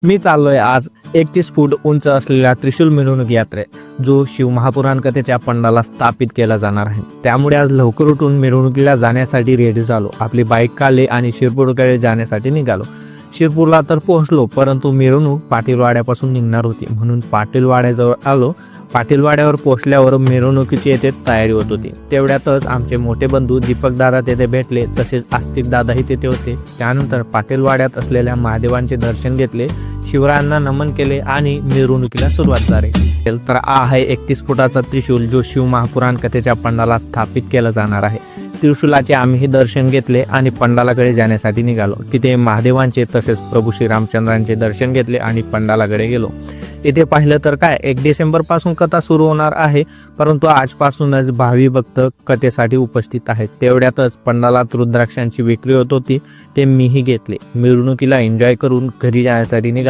मी चाललोय आज 31 फूट उंच असलेल्या त्रिशूल मिरवणूक यात्रेत, जो शिव महापुराण कथेच्या पंडाला स्थापित केला जाणार आहे. त्यामुळे आज लवकर उठून मिरवणुकीला जाण्यासाठी रेडी झालो. आपली बाईक काढली आणि शिरपूरकडे जाण्यासाठी निघालो. शिरपूरला तर पोहोचलो, परंतु मिरवणूक पाटीलवाड्यापासून निघणार होती, म्हणून पाटीलवाड्याजवळ आलो. पाटीलवाड्यावर पोहोचल्यावर मिरवणुकीची येथे तयारी होत होती. तेवढ्यातच आमचे मोठे बंधू दीपक दादा तेथे भेटले, तसेच आस्तिक दादाही तेथे होते. त्यानंतर पाटीलवाड्यात असलेल्या महादेवांचे दर्शन घेतले, शिवरायांना नमन केले आणि मिरवणुकीला सुरुवात झाली. तर आहे 31 फुटाचा त्रिशूल, जो शिव महापुराण कथेच्या पंडाला स्थापित केला जाणार आहे. त्रिशूलाचे आम्हीही दर्शन घेतले आणि पंडालाकडे जाण्यासाठी निघालो. तिथे महादेवांचे तसेच प्रभू श्रीरामचंद्रांचे दर्शन घेतले आणि पंडालाकडे गेलो. इथे पाहिलं तर 1 डिसेंबर पासून कथा सुरू होणार आहे, परंतु आजपासूनच भावी भक्त कथेसाठी उपस्थित आहेत. तेवढ्यातच पंडालात रुद्राक्षांची विक्री होत होती, ते मीही घेतले. मिरवणुकीला एन्जॉय करून घरी जाण्यासाठी निघालो.